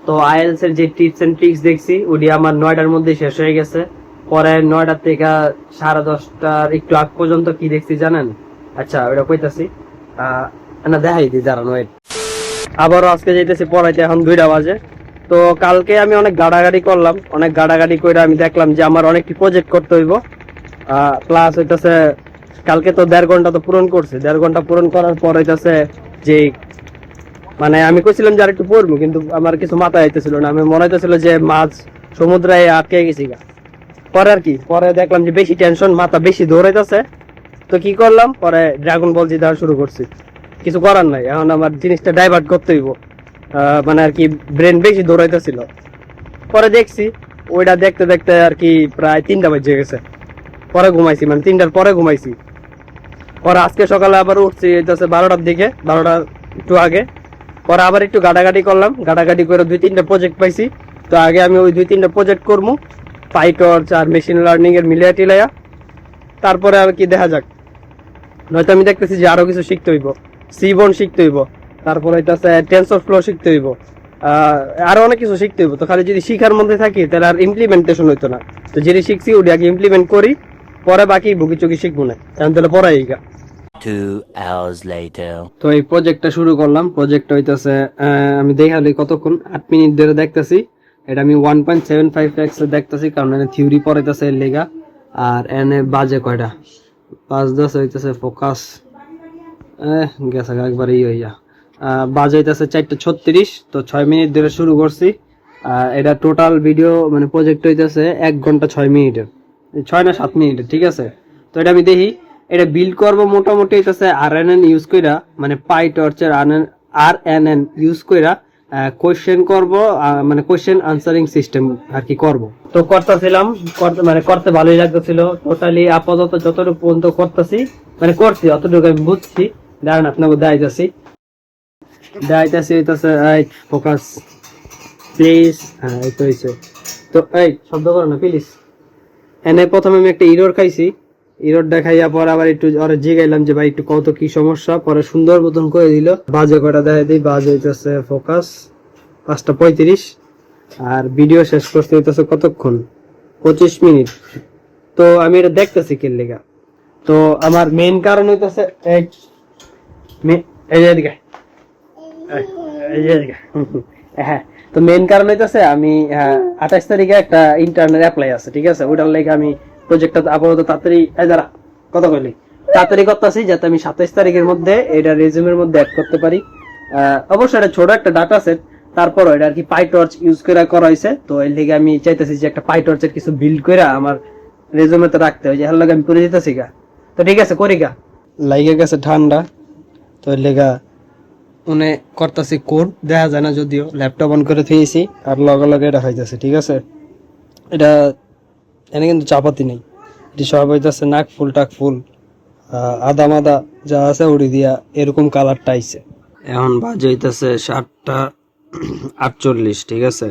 তো আইএলস এর যে টিপস এন্ড ট্রিক্স দেখছি ওটি আমার 9টার মধ্যে শেষ হয়ে গেছে। পরে 9টার থেকে 10:30টার একটু আগ পর্যন্ত কি দেখছি জানেন? আচ্ছা ওটা কইতাছি, না দেখাই দিই, দাঁড়ান ওয়েট। আবারও আজকে যাইতেছি পড়াইতে, এখন 2টা বাজে। তো কালকে আমি অনেক গাড়াগাড়ি করলাম, অনেক গাড়াগাড়ি করে আমি দেখলাম যে আমার অনেকটি প্রজেক্ট করতে হইব। প্লাস হইতেছে কালকে তো 1.5 ঘন্টা তো পূরণ করছি, 1.5 ঘন্টা পূরণ করার পর হইতেছে যে মানে আমি কইছিলাম যে আর একটু পড়বো, কিন্তু আমার কিছু মাথায় আইতেছিল না। আমি মনে হইতেছিল যে মাছ সমুদ্রে আটকে গেছি গা। পরে আর কি, পরে দেখলাম যে বেশি টেনশন, মাথা বেশি দৌড়াইতেছে। তো কি করলাম, পরে ড্রাগন বল জি দেওয়া শুরু করছি। কিছু করার নাই, এখন আমার জিনিসটা ডাইভার্ট করতে হইব। মানে আর কি ব্রেন বেশি দৌড়াইতেছিল। পরে দেখছি ওইটা দেখতে দেখতে আর কি প্রায় 3টা বাজে গেছে। পরে ঘুমাইছি, মানে 3টার পরে ঘুমাইছি। পরে আজকে সকালে আবার উঠছি হইতেছে 12টার দিকে, 12টার একটু আগে। পরে আবার একটু গাড়াগাড়ি করলাম, গাড়াগাড়ি করে 2-3টা প্রজেক্ট পাইছি। তো আগে আমি ওই 2-3টা প্রজেক্ট করবো, পাইটর্চ আর মেশিন লার্নিং এর মিলিয়া টিলাইয়া। তারপরে আর কি দেখা যাক, নয়তো আমি দেখতেছি যে আরো কিছু শিখতে হইব, সিবন শিখতে হইব, তারপরে হইতাছে টেনসর ফ্লো শিখতে হইব, আরো অনেক কিছু শিখতে হইব। তো খালি যদি শিখার মধ্যে থাকি তাহলে আর ইমপ্লিমেন্টেশন হইতো না। তো যেটা শিখছি ওটা আগে ইমপ্লিমেন্ট করি, পরে বাকি বুকি চুকি শিখবো না, কারণ তাহলে পড়াই গা। 2 hours later. তো এই প্রজেক্টটা শুরু করলাম। প্রজেক্টটা হইতাছে আমি দেখালি কতক্ষণ, 8 মিনিট ধরে দেখতেছি। এটা আমি 1.75x দেখতেছি, কারণ এনে থিওরি পড়াইতেছে এর লেগা। আর এনে বাজে কয়টা, 5-10 হইতেছে ফোকাস, গেছে একবার হইয়া। বাজে হইতেছে 4:36। তো 6 মিনিট ধরে শুরু করছি। এটা টোটাল ভিডিও মানে প্রজেক্ট হইতেছে 1 ঘন্টা 6 মিনিটের, 6 না 7 মিনিটের, ঠিক আছে। তো এটা আমি দেখি, এটা বিল্ড করবো মোটামুটি হইতেছে RNN ইউজ কইরা, মানে পাইটর্চের RNN ইউজ কইরা কোয়েশ্চেন করব, মানে কোয়েশ্চেন আনসারিং সিস্টেম আর কি করব। তো করতেছিলাম, মানে করতে ভালোই লাগতেছিল। টোটালি আপাতত যতটুকু পর্যন্ত করতেছি, মানে করছি অতটুকু আমি বুঝছি। দাঁড়ান আপনাকে দেখাইতেছি হইতেছে। ফোকাস প্লিজ, হ্যাঁ এই তো হইছে। তো এই শব্দ করো না প্লিজ। এনে প্রথমে আমি একটা ইরর খাইছি, ইরোড দেখাইয়া পর আবার একটু ওরা জিগাইলাম যে ভাই একটু কত কি সমস্যা, পরে সুন্দর মতন করে দিল। বাজে কটা দেখাই দিই, বাজে হইতেছে ফোকাস 5:35। আর ভিডিও শেষ করতে হইতেছে কতক্ষণ, 25 মিনিট। তো আমি এটা দেখতেছি কি লেগা। তো আমার মেইন কারণ হইতেছে হ্যাঁ, তো মেইন কারণ হইতেছে আমি 28 তারিখে একটা ইন্টার্নের অ্যাপ্লাই আছে, ঠিক আছে। ওইটার লেগে আমি প্রজেক্টটা আপাতত তাড়াতাড়ি কথা কইলি তাড়াতাড়ি করতেছি, যাতে আমি 27 তারিখের মধ্যে এটা রেজিউমের মধ্যে অ্যাড করতে পারি। অবশ্যই এটা ছোট একটা ডাটা সেট, তারপর এটা আর কি পাইটর্চ ইউজ করে করা হয়েছে। তো এর লেগে আমি চাইতেছি যে একটা পাইটর্চের কিছু বিল্ড করে আমার রেজিউমেতে রাখতে হয়, যে এর লাগে আমি করে দিতেছি গা। তো ঠিক আছে করি গা, লাইগে গেছে ঠান্ডা। তো এর লেগা উনি করতেছি কোড, দেখা যায় না যদিও, ল্যাপটপ অন করে থুয়েছি আর লগে লগে এটা হইতেছে, ঠিক আছে। এটা এনে কিন্তু চাপাতি নেই, এটি সব হইতেছে নাক ফুল টাক ফুল, আদা মাদা যা আছে উড়ি দিয়া এরকম কালারটা আইছে। এখন বাজে হইতেছে 7:48, ঠিক আছে।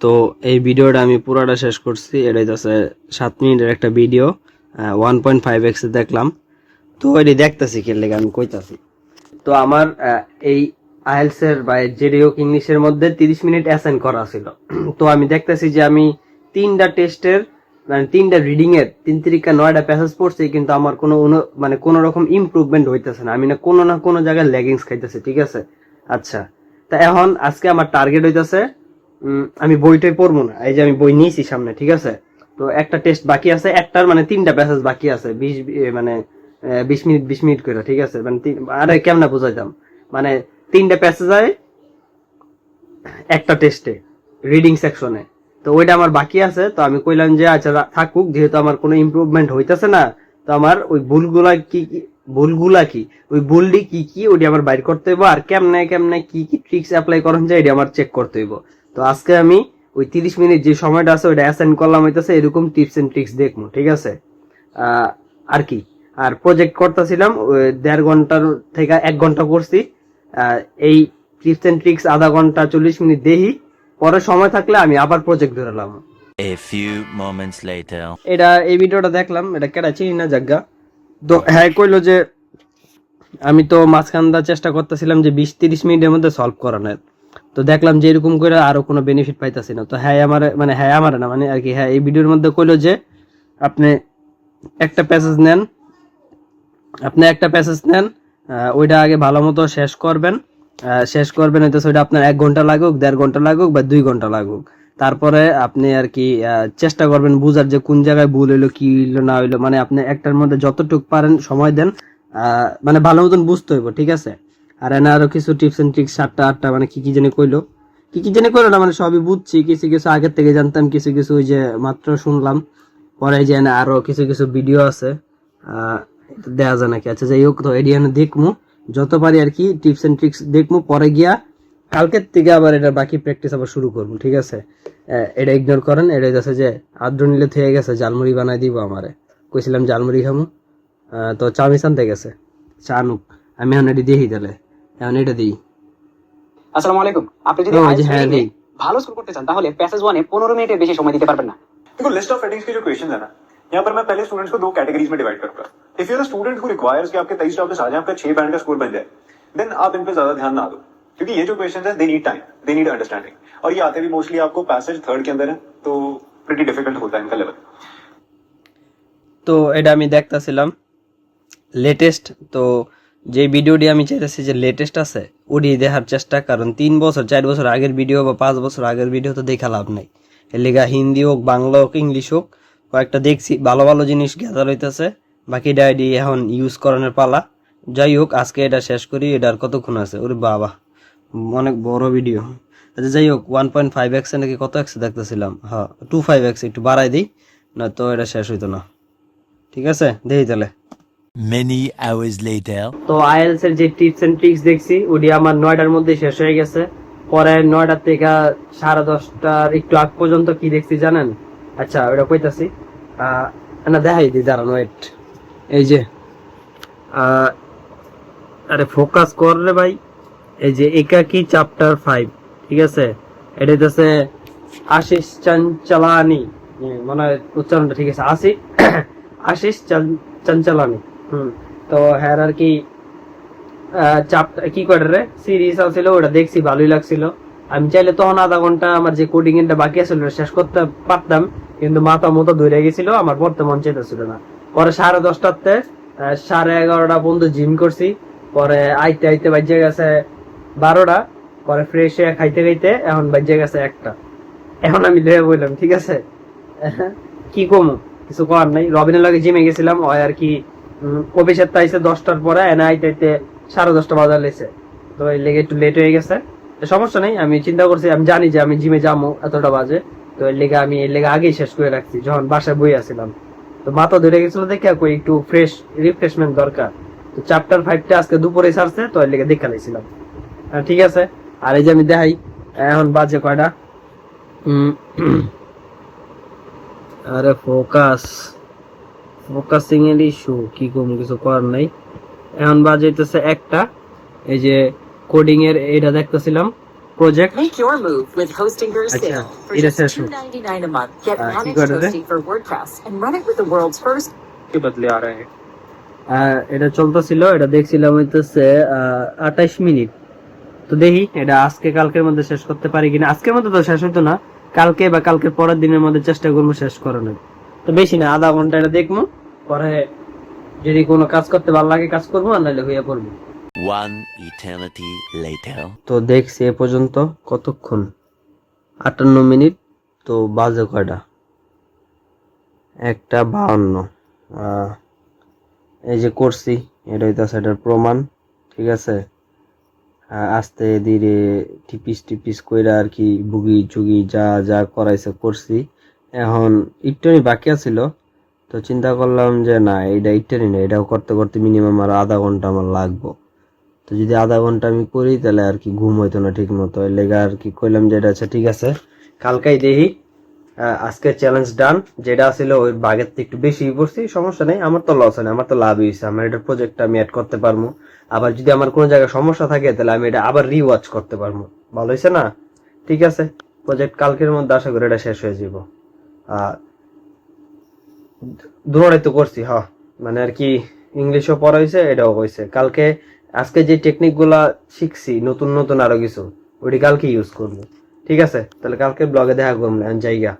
তো এই ভিডিওটা আমি পুরাটা শেষ করছি। এটা হইতেছে 7 মিনিটের একটা ভিডিও, 1.5x দেখলাম। তো এটি দেখতেছি কি লেগে আমি কইতাছি। তো আমার এই আইএলস এর বা জেডিও ইংলিশের মধ্যে 30 মিনিট অ্যাসাইন করা ছিল। তো আমি দেখতেছি যে আমি 3টা টেস্টের মানে 3টা রিডিং এর 3-9টা প্যাসেজ পড়ছি, কিন্তু আমার কোনো রকম ইমপ্রুভমেন্ট হইতেছে না। আমি না কোনো জায়গায় ল্যাগিংস খাইতেছি, ঠিক আছে। আচ্ছা, তা এখন আজকে আমার টার্গেট হইতেছে আমি বইটাই পড়বো না। এই যে আমি বই নিয়েছি সামনে, ঠিক আছে। তো একটা টেস্ট বাকি আছে, একটার মানে 3টা প্যাসেজ বাকি আছে, 20 মিনিট করে, ঠিক আছে। মানে আরে কেমনে বুঝাইতাম, মানে 3টা প্যাসেজ হয় একটা টেস্টে রিডিং সেকশনে। তো ওইটা আমার বাকি আছে। তো আমি কইলাম যে আচ্ছা থাকুক, যেহেতু আমার কোনো ইমপ্রুভমেন্ট হইতেছে না। তো আমার ওই ভুলগুলা কি ওই ভুলটি কি ওইটা আমার বাইর করতে হইব, আর কেমনে কি ট্রিক্স অ্যাপ্লাই করেন যায় এটা আমার চেক করতে হইব। তো আজকে আমি ওই 30 মিনিট যে সময়টা আছে ওইটা অ্যাসাইন করলাম হইতেছে এরকম টিপস এন্ড ট্রিক্স দেখবো, ঠিক আছে। আর কি, আর প্রজেক্ট করতেছিলাম 1.5 ঘন্টার থেকে 1 ঘন্টা করছি। এই টিপস এন্ড ট্রিক্স আধা ঘন্টা 40 মিনিট দেখি, পরে সময় থাকলে আমি আবার project ধরালাম। A few moments later. এটা এই ভিডিওটা দেখলাম, এটা কেডা চিনি না জায়গা। তো হ্যাঁ কইলো যে আমি তো মাঝখানটা চেষ্টা করতেছিলাম যে 20-30 মিনিটের মধ্যে সলভ করানোর। তো দেখলাম যে এরকম করে আরো কোনো বেনিফিট পাইতাছি না। তো হ্যাঁ আমার না মানে আর কি, হ্যাঁ এই ভিডিওর মধ্যে কইলো যে আপনি একটা প্যাসেজ নেন, ওইটা আগে ভালো মতো শেষ করবেন। হইতেছে ওইটা আপনার 1 ঘন্টা লাগুক, 1.5 ঘন্টা লাগুক বা 2 ঘন্টা লাগুক। তারপরে আপনি আর কি চেষ্টা করবেন বুঝার যে কোন জায়গায় ভুল হইলো, কি হইলো না হইলো, মানে আপনি একটার মধ্যে যতটুকু পারেন সময় দেন, মানে ভালো মতন বুঝতে হইব, ঠিক আছে। আর এনে আরো কিছু টিপস এন্ড ট্রিক্স 7টা 8টা মানে কি জানি কইলো না, মানে সবই বুঝছি, কিছু কিছু আগের থেকে জানতাম, কিছু কিছু ওই যে মাত্র শুনলাম। পরে যে এনে আরো কিছু কিছু ভিডিও আছে দেয়া যায় নাকি, আচ্ছা যাই হোক। তো এডিয়ানে দেখমু যত পারি আর কি, টিপস এন্ড ট্রিক্স দেখমু, পরে গিয়া কালকের থেকে আবার এটা বাকি প্র্যাকটিস আবার শুরু করবো, ঠিক আছে। এটা ইগনোর করেন, এটা যাচ্ছে যে আদ্র নিলে থেকে গেছে, জালমুড়ি বানাই দিব আমারে, কইছিলাম জালমুড়ি খামু। তো চাউমিন আনতে গেছে, চানুক আমি এখন এটি দেখি, তাহলে এখন এটা দিই। আসসালামু আলাইকুম। আপনি যদি হ্যাঁ দিই। ভালো স্কোর করতে চান তাহলে প্যাসেজ 1 এ 15 মিনিটের বেশি সময় দিতে পারবেন না। देखो लिस्ट ऑफ हेडिंग्स के जो क्वेश्चन है ना, यहाँ पर मैं पहले स्टूडेंट्स को 2 कैटेगरीज में डिवाइड करूंगा। If you are a student who requires कि आपके 23 टॉपिक्स आ जाए, आपका 6 बैंड का स्कोर बन जाए, देन आप इन पे ज्यादा ध्यान ना दो, क्योंकि ये जो क्वेश्चन है they need time, they need understanding, और ये आते भी मोस्टली आपको पैसेज 3 के अंदर है, तो प्रीटी डिफिकल्ट होता है इनका लेवल। তো এটা আমি দেখতাছিলাম লেটেস্ট, তো যে ভিডিওটি আমি চাইতেছি যে লেটেস্ট আছে ওটি দেখার চেষ্টা, কারণ 3 বছর 4 বছর আগের ভিডিও বা 5 বছর আগের ভিডিও তো দেখা লাভ নাই। এর লেগা হিন্দি হোক, বাংলা হোক, ইংলিশ হোক, কয়েকটা দেখছি, ভালো ভালো জিনিস গ্যাদার হইতেছে, বাকি ডাইডি এখন ইউজ করানোর পালা। যাই হোক, আজকে এটা শেষ করি। এটার কতক্ষণ আছে? ওরে বাবা, অনেক বড় ভিডিও। আচ্ছা যাই হোক, 1.5x নাকি কত এক্স দেখতেছিলাম, হ্যাঁ 25x, একটু বাড়াই দিই, না তো এটা শেষ হইতো না। ঠিক আছে, দেখি তাহলে। Many hours later. তো আইএলস এর যে টিপস এন্ড ট্রিক্স দেখছি ওটি আমার 9টার মধ্যে শেষ হয়ে গেছে। পরে 9টা থেকে 10:30টার একটু আগ পর্যন্ত কি দেখছি জানেন? আচ্ছা ওটা কইতাছি, না দেখাই দিই, দাঁড়ান ওয়েট। এই যে আরে ফোকাস কর রে ভাই, এই যে একাকী চ্যাপ্টার 5, ঠিক আছে। এটা হচ্ছে আশিস চঞ্চলানি, মানে উচ্চারণটা ঠিক আছে, আশিস চঞ্চলানি। তো হ্যাঁ আর কি চ্যাপ্টার কি করে রে সিরিজ আছিল, ওটা দেখছি, ভালোই লাগছিল। আমি চাইলে তখন আধা ঘন্টা আমার যে কোডিং এরটা বাকি আছিল শেষ করতে পারতাম, কিন্তু মাথা মতো ধরে গেছিল, আমার পড়তে মন চাইতেছিল না। পরে 10:30টাতে 11:30 পর্যন্ত জিম করছি, পরে আইতে আইতে বাজে গেছে 12টা, পরে ফ্রেশ হয়ে খাইতে খাইতে এখন বাজে গেছে 1টা। এখন আমি লেগে বললাম, ঠিক আছে কি কমু, কিছু করার নাই। রবিনের লগে জিমে গেছিলাম, ওই আর কি অফিসের তাইছে 10টার পরে, এনে আইতে আইতে 10:30 বাজা লেছে, তো এই লেগে একটু লেট হয়ে গেছে। সমস্যা নেই, আমি চিন্তা করছি, আমি জানি যে আমি জিমে যাবো এতটা বাজে, তো এর লেগে আগেই শেষ করে রাখছি যখন বাসায় বই আসছিলাম। তো মাথা ধরে গেছিল দেখে একটু ফ্রেশ রিফ্রেশমেন্ট দরকার। তো চ্যাপ্টার 5টা আজকে দুপুরে ছাড়ছে, তো এর লেগে দেখা লাইছিলাম। ঠিক আছে, আর এই যে আমি দেখাই এখন বাজে কয়টা। আরে ফোকাসিং এর ইস্যু, কি কম, কিছু করার নাই। এখন বাজাইতেছে 1টা। এই যে কোডিং এর এটা দেখতেছিলাম, project. Make your move with Hostinger's আচ্ছা, sale. For এটা just শেষ হোক। $2.99 a month, get কি managed করে রে? hosting for WordPress and run it with the world's first কি বদলে আ রहा है। এটা চলতেছিল, এটা দেখছিলাম হইতেছে 28 মিনিট। তো দেখি এটা আজকে কালকের মধ্যে শেষ করতে পারি কিনা। আজকের মধ্যে তো শেষ হইতো না, কালকে বা কালকের পরের দিনের মধ্যে চেষ্টা করবো শেষ করানোর। তো বেশি না, আধা ঘন্টা এটা দেখবো, পরে যদি কোনো কাজ করতে ভালো লাগে কাজ করবো, আর নাহলে হইয়া পড়বো। One eternity later. তো দেখছি এ পর্যন্ত কতক্ষণ, 58 মিনিট। তো বাজে কয়টা? 1:52। এই যে করছি, এটা হইতাছে এটার প্রমাণ, ঠিক আছে। আস্তে ধীরে টিপিস কইরা আর কি বুগি চুগি যা যা করাইছে করছি। এখন একটুনি বাকি আছিল, তো চিন্তা করলাম যে না, এইটা একটুনি না, এটাও করতে করতে মিনিমাম আর আধা ঘন্টা আমার লাগবো। তো যদি আধা ঘন্টা আমি করি তাহলে আর কি ঘুম হইতো না ঠিক মতো, এর লেগে আর কি কইলাম যে এটা আচ্ছা ঠিক আছে কালকেই দেখি। আজকে চ্যালেঞ্জ ডান, যেটা ছিল ওই বাগের থেকে একটু বেশি পড়ছি, সমস্যা নেই, আমার তো লস হয় না, আমার তো লাভ হয়েছে। আমার এটা প্রজেক্টটা আমি অ্যাড করতে পারবো, আবার যদি আমার কোনো জায়গায় সমস্যা থাকে তাহলে আমি এটা আবার রিওয়াচ করতে পারবো। ভালো হয়েছে না? ঠিক আছে, প্রজেক্ট কালকের মধ্যে আশা করি এটা শেষ হয়ে যাব। দুটোটাই তো করছি, হ্যাঁ মানে আর কি ইংলিশও পড়া হয়েছে, এটাও হয়েছে। কালকে আজকে যে টেকনিক গুলা শিখছি, নতুন নতুন আরো কিছু, ওটি কালকে ইউজ করবো। ঠিক আছে, তাহলে কালকে ব্লগে দেখা করবো আমরা জায়গা।